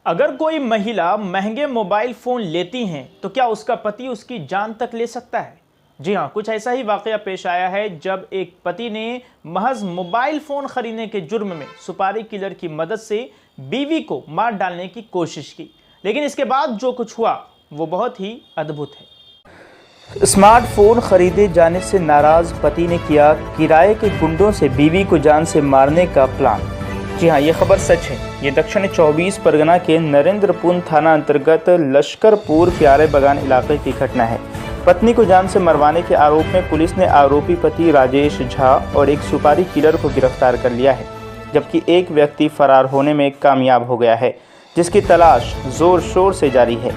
अगर कोई महिला महंगे मोबाइल फ़ोन लेती हैं तो क्या उसका पति उसकी जान तक ले सकता है? जी हाँ, कुछ ऐसा ही वाकया पेश आया है जब एक पति ने महज मोबाइल फ़ोन खरीदने के जुर्म में सुपारी किलर की मदद से बीवी को मार डालने की कोशिश की। लेकिन इसके बाद जो कुछ हुआ वो बहुत ही अद्भुत है। स्मार्टफोन खरीदे जाने से नाराज पति ने किया किराए के गुंडों से बीवी को जान से मारने का प्लान। जी हाँ, ये खबर सच है। ये दक्षिण 24 परगना के नरेंद्रपुर थाना अंतर्गत लश्करपुर प्यारे बगान इलाके की घटना है। पत्नी को जान से मरवाने के आरोप में पुलिस ने आरोपी पति राजेश झा और एक सुपारी किलर को गिरफ्तार कर लिया है, जबकि एक व्यक्ति फरार होने में कामयाब हो गया है, जिसकी तलाश जोर शोर से जारी है।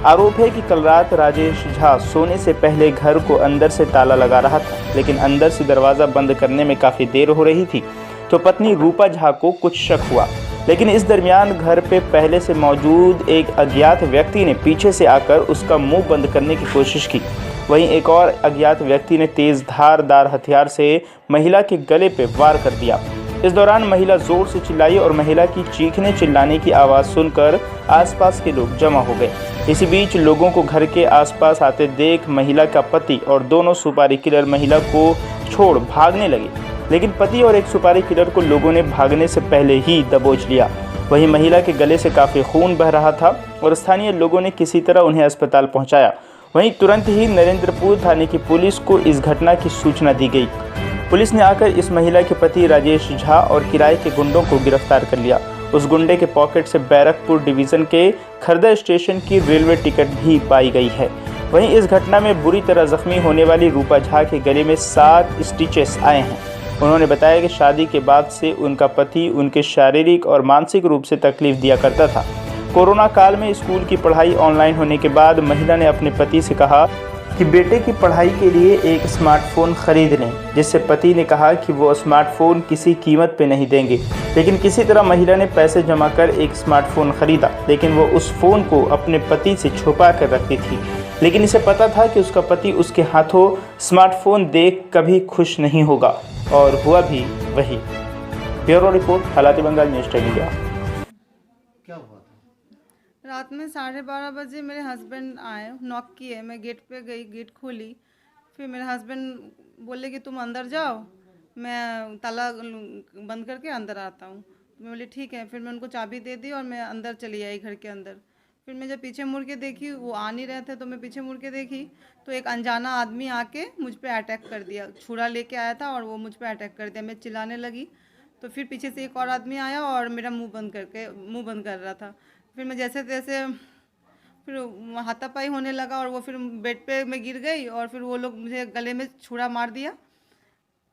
आरोप है कि कल रात राजेश झा सोने से पहले घर को अंदर से ताला लगा रहा था, लेकिन अंदर से दरवाज़ा बंद करने में काफ़ी देर हो रही थी तो पत्नी रूपा झा को कुछ शक हुआ। लेकिन इस दरमियान घर पे पहले से मौजूद एक अज्ञात व्यक्ति ने पीछे से आकर उसका मुंह बंद करने की कोशिश की। वहीं एक और अज्ञात व्यक्ति ने तेज धारदार हथियार से महिला के गले पे वार कर दिया। इस दौरान महिला जोर से चिल्लाई और महिला की चीखने चिल्लाने की आवाज़ सुनकर आसपास के लोग जमा हो गए। इसी बीच लोगों को घर के आसपास आते देख महिला का पति और दोनों सुपारी किलर महिला को छोड़ भागने लगे, लेकिन पति और एक सुपारी किलर को लोगों ने भागने से पहले ही दबोच लिया। वहीं महिला के गले से काफ़ी खून बह रहा था और स्थानीय लोगों ने किसी तरह उन्हें अस्पताल पहुंचाया। वहीं तुरंत ही नरेंद्रपुर थाने की पुलिस को इस घटना की सूचना दी गई। पुलिस ने आकर इस महिला के पति राजेश झा और किराए के गुंडों को गिरफ्तार कर लिया। उस गुंडे के पॉकेट से बैरकपुर डिवीज़न के खरदा स्टेशन की रेलवे टिकट भी पाई गई है। वहीं इस घटना में बुरी तरह जख्मी होने वाली रूपा झा के गले में 7 स्टिचेस आए हैं। उन्होंने बताया कि शादी के बाद से उनका पति उनके शारीरिक और मानसिक रूप से तकलीफ दिया करता था। कोरोना काल में स्कूल की पढ़ाई ऑनलाइन होने के बाद महिला ने अपने पति से कहा कि बेटे की पढ़ाई के लिए एक स्मार्टफोन खरीद लें, जिससे पति ने कहा कि वो स्मार्टफोन किसी कीमत पे नहीं देंगे। लेकिन किसी तरह महिला ने पैसे जमा कर एक स्मार्टफोन खरीदा, लेकिन वो उस फ़ोन को अपने पति से छुपा कर रखती थी। लेकिन इसे पता था कि उसका पति उसके हाथों स्मार्टफोन देख कभी खुश नहीं होगा, और हुआ भी वही। ब्यूरो रिपोर्ट, हालात बंगाल न्यूज़ 10 इंडिया। क्या हुआ था? रात में 12:30 बजे मेरे हस्बैंड आए, नॉक किए, मैं गेट पे गई, गेट खोली। फिर मेरे हस्बैंड बोले कि तुम अंदर जाओ, मैं ताला बंद करके अंदर आता हूँ। मैं बोली ठीक है। फिर मैं उनको चाबी दे दी और मैं अंदर चली आई घर के अंदर। फिर मैं जब पीछे मुड़ के देखी, वो आ नहीं रहे थे, तो मैं पीछे मुड़ के देखी तो एक अनजाना आदमी आके मुझ पे अटैक कर दिया। छुरा लेके आया था और वो मुझ पे अटैक कर दिया। मैं चिल्लाने लगी तो फिर पीछे से एक और आदमी आया और मेरा मुंह बंद कर रहा था। फिर मैं जैसे तैसे फिर हाथापाई होने लगा और वो फिर बेड पे मैं गिर गई और फिर वो लोग मुझे गले में छुरा मार दिया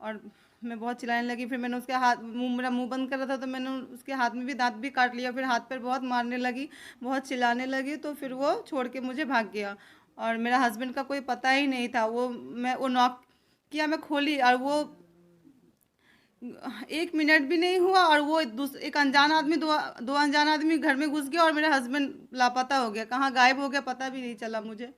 और मैं बहुत चिल्लाने लगी। फिर मैंने उसके हाथ मेरा मुंह बंद कर रहा था तो मैंने उसके हाथ में भी दांत भी काट लिया। फिर हाथ पर बहुत मारने लगी, बहुत चिल्लाने लगी, तो फिर वो छोड़ के मुझे भाग गया। और मेरा हस्बैंड का कोई पता ही नहीं था। वो नॉक किया, मैं खोली और वो 1 मिनट भी नहीं हुआ और वो एक अनजान आदमी दो अनजान आदमी घर में घुस गया और मेरा हस्बैंड लापता हो गया, कहाँ गायब हो गया पता भी नहीं चला मुझे।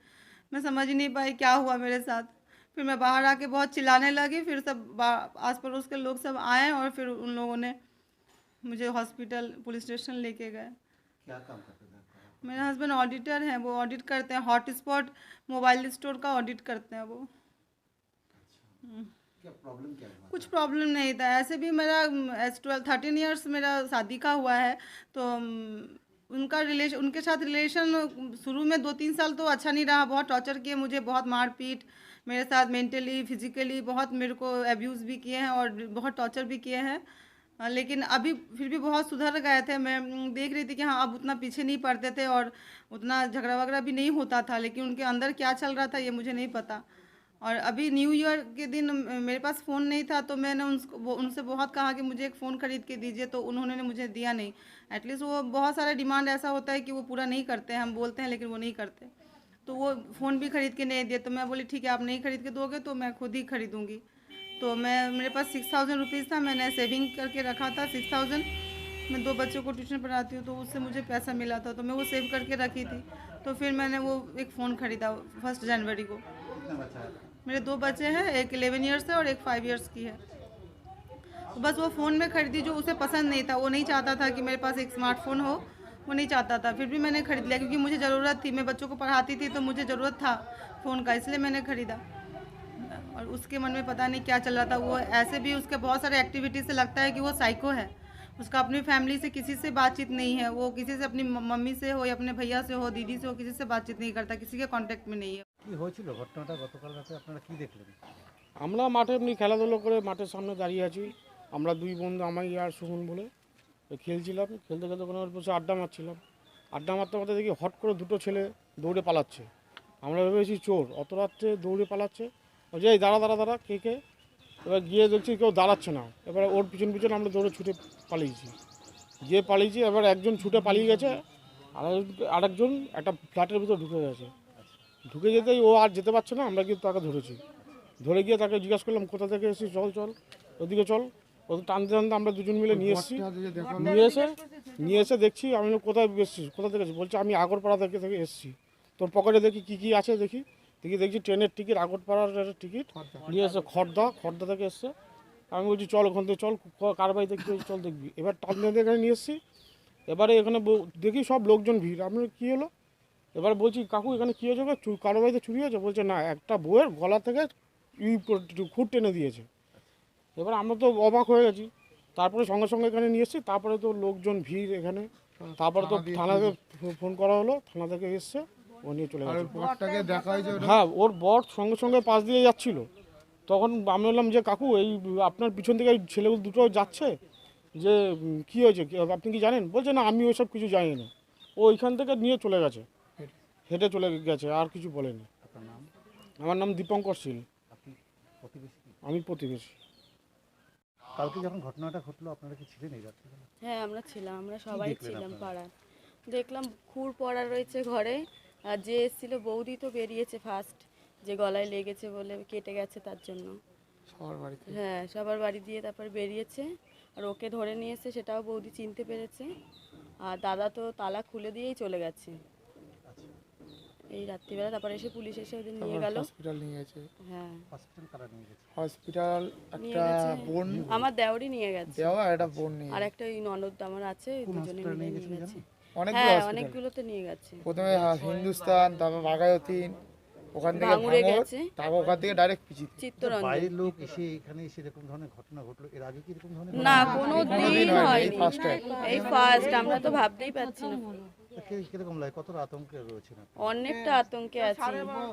मैं समझ ही नहीं पाई क्या हुआ मेरे साथ। फिर मैं बाहर आके बहुत चिल्लाने लगी। फिर सब आस पड़ोस के लोग सब आए और फिर उन लोगों ने मुझे हॉस्पिटल पुलिस स्टेशन लेके गए। क्या काम करते थे आपका? मेरे हस्बैंड ऑडिटर हैं, वो ऑडिट करते हैं, हॉटस्पॉट मोबाइल स्टोर का ऑडिट करते हैं वो। क्या प्रॉब्लम क्या हुआ? कुछ प्रॉब्लम नहीं था, ऐसे भी मेरा 13 ईयर्स मेरा शादी का हुआ है। तो उनके साथ रिलेशन शुरू में 2-3 साल तो अच्छा नहीं रहा। बहुत टॉर्चर किए मुझे, बहुत मारपीट मेरे साथ, मेंटली फिजिकली बहुत मेरे को अब्यूज़ भी किए हैं और बहुत टॉर्चर भी किए हैं। लेकिन अभी फिर भी बहुत सुधर गए थे। मैं देख रही थी कि हाँ अब उतना पीछे नहीं पड़ते थे और उतना झगड़ा वगड़ा भी नहीं होता था। लेकिन उनके अंदर क्या चल रहा था ये मुझे नहीं पता। और अभी न्यू ईयर के दिन मेरे पास फ़ोन नहीं था तो मैंने उनसे बहुत कहा कि मुझे एक फ़ोन ख़रीद के दीजिए, तो उन्होंने मुझे दिया नहीं। एटलीस्ट वो बहुत सारा डिमांड ऐसा होता है कि वो पूरा नहीं करते हैं, हम बोलते हैं लेकिन वो नहीं करते। तो वो फ़ोन भी ख़रीद के नहीं दिए। तो मैं बोली ठीक है, आप नहीं ख़रीद के दोगे तो मैं खुद ही ख़रीदूँगी। तो मेरे पास 6000 रुपीज़ था, मैंने सेविंग करके रखा था 6000। मैं 2 बच्चों को ट्यूशन पढ़ाती हूँ तो उससे मुझे पैसा मिला था, तो मैं वो सेव करके रखी थी। तो फिर मैंने वो एक फ़ोन ख़रीदा 1 जनवरी को। कितना बचा है? मेरे 2 बच्चे हैं, एक 11 ईयर्स है और एक 5 ईयर्स की है। तो बस वो फ़ोन में ख़रीदी जो उसे पसंद नहीं था। वो नहीं चाहता था कि मेरे पास एक स्मार्टफ़ोन हो, वो नहीं चाहता था, फिर भी मैंने खरीद लिया क्योंकि मुझे ज़रूरत थी। मैं बच्चों को पढ़ाती थी तो मुझे ज़रूरत था फ़ोन का, इसलिए मैंने ख़रीदा। और उसके मन में पता नहीं क्या चल रहा था। वो ऐसे भी उसके बहुत सारे एक्टिविटी से लगता है कि वो साइको है। उसका अपनी फैमिली से किसी से बातचीत नहीं है। वो किसी से, अपनी मम्मी से हो या अपने भैया से हो, दीदी से हो, किसी से बातचीत नहीं करता, किसी के कॉन्टैक्ट में नहीं है। কি হয়েছিল ঘটনাটা গতকাল রাতে আপনারা কি দেখলেন? আমরা মাঠে এমনি খেলাধুলো করে মাঠের সামনে দাঁড়িয়ে আছি। আমরা দুই বন্ধু, আমি আর সুমন বলে খেলছিলাম। খেলতে খেলতে কোনো বসে আড্ডা মারছিলাম। আড্ডা মারতে মারতে দেখি হট করে দুটো ছেলে দৌড়ে পালাচ্ছে। আমরা ভেবেছি চোর, অত রাত্রে দৌড়ে পালাচ্ছে। বলছি এই দাঁড়া দাঁড়া দাঁড়া, কে কে? এবার গিয়ে দেখছি কেউ দাঁড়াচ্ছে না। এবার ওর পিছন পিছন আমরা দৌড়ে ছুটে পালিয়েছি। গিয়ে পালিয়েছি, এবার একজন ছুটে পালিয়ে গেছে, আরেকজন একটা ফ্ল্যাটের ভিতর ঢুকে গেছে। ঢুকে যেতেই ও আর যেতে পারছে না, আমরা কিন্তু তাকে ধরেছি। ধরে গিয়ে তাকে জিজ্ঞাসা করলাম কোথা থেকে এসেছিস, চল চল ওদিকে চল। ও টানতে টানতে আমরা দুজন মিলে নিয়ে এসেছি। নিয়ে এসে দেখছি, আমি বললাম, কোথায় এসেছিস, কোথা থেকে এসেছিস? বলছে আমি আগরপাড়া থেকে এসেছি। তোর পকেটে দেখি কী আছে, দেখছি ট্রেনের টিকিট, আগরপাড়ার টিকিট নিয়ে এসে খড়দা থেকে এসছে। আমি বলছি চল ওখান থেকে, চল কার বাড়িতে কী হয়েছে চল দেখবি। এবার টানতে এখানে নিয়ে এসেছি। এবারে এখানে দেখি সব লোকজন ভিড়। আমি কী হলো? এবার বলছি কাকু এখানে কী হয়েছে? কারো বাড়িতে চুরি হয়েছে? বলছে না, একটা বউয়ের গলা থেকে খুঁট টেনে দিয়েছে। এবার আমরা তো অবাক হয়ে গেছি। তারপরে সঙ্গে সঙ্গে এখানে নিয়ে এসেছি। তারপরে তো লোকজন ভিড় এখানে। তারপরে তো থানাকে ফোন করা হলো, থানা থেকে এসছে, ও নিয়ে চলে গেছে। হ্যাঁ, ওর বর সঙ্গে সঙ্গে পাশ দিয়ে যাচ্ছিল। তখন আমি বললাম যে কাকু এই আপনার পিছন থেকে এই ছেলেগুলো দুটো যাচ্ছে, যে কী হয়েছে, আপনি কি জানেন? বলছে না, আমি ওইসব কিছু জানি না। ও ওইখান থেকে নিয়ে চলে গেছে, হেঁটে চলে গেছে, আর কিছু বলেনি। আপনার নাম? আমার নাম দীপঙ্কর শীল। আপনি প্রতিবেশী? আমি প্রতিবেশী। কালকে যখন ঘটনাটা ঘটলো আপনারা কি ছিলেন এই রাত্রিবেলা? হ্যাঁ, আমরা ছিলাম, আমরা সবাই দেখলেন ছিলাম আপনারা? পাড়ার। দেখলাম খুর পড়া রয়েছে ঘরে। আর যে এসেছিল বৌদি তো বেরিয়েছে ফার্স্ট, যে গলায় লেগেছে বলে কেটে গেছে তার জন্য। হ্যাঁ, সবার বাড়ি দিয়ে তারপরে বেরিয়েছে। আর ওকে ধরে নিয়ে এসে সেটাও বৌদি চিনতে পেরেছে। আর দাদা তো তালা খুলে দিয়েই চলে গেছে এই রাত্রিবেলা। তারপরে এসে পুলিশ এসে ওদের নিয়ে গেল। হসপিটাল নিয়ে গেছে। হ্যাঁ, হসপিটাল কারা নিয়ে গেছে? হসপিটাল নিয়ে একটা গেছে বোন আমার দেওরই নিয়ে গেছে। দেওয়া, একটা বোন নিয়ে আর একটা ওই ননদ আমার আছে, কোন দুজনে hospital মিলে নিয়ে নিয়ে গেছে গেছে। অনেকগুলো হ্যাঁ, hospital। অনেকগুলোতে নিয়ে গেছে। প্রথমে হিন্দুস্তান, তারপর বাঘায়তীন, ওখান থেকে ভাঙড়ে ভাঙড়, গেছে। তারপর ওখান থেকে ডাইরেক্ট পিচিতে। চিত্তরঞ্জন। বাইরের লোক এসে এখানে এসে এরকম ধরনের ঘটনা ঘটলো, এর আগে কি এরকম ধরনের না, কোনো দিন হয়নি, এই হয়নি, first time। এই ফার্স্ট। আমরা তো ভাবতেই পারছি না। কিরকম লাগে, কতটা আতঙ্কে রয়েছে না? অনেকটা আতঙ্কে আছি।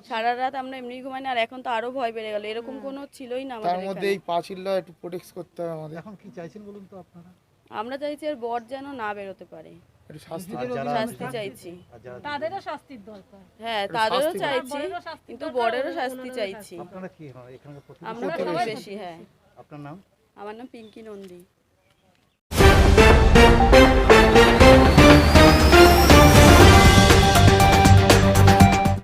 সারা রাত আমরা এমনি ঘুমাই না। আর এখন তো আরো ভয় বেড়ে গেল। এরকম কোনো ছিলই না তার আমাদের মধ্যে এখানে। এই পাঁচিলটা একটু প্রোটেক্ট করতে হবে আমাদের, এখন কি চাইছেন বলুন তো আপনারা? আমরা চাইছি আর বর যেন না বেরোতে পারে, একটু শাস্তি। আর যারা শাস্তি চাইছি। আর যারা তাদেরও শাস্তির দরকার। হ্যাঁ, তাদেরও শাস্তি চাইছি, বরেরও শাস্তি কিন্তু দরকার, বরেরও ওদের শাস্তি দুজনেরও চাইছি। আপনারা কি হয় এখানকার আমরা প্রতিবেশী? প্রতিবেশী। হ্যাঁ, আপনার নাম? আমার নাম পিঙ্কি নন্দী।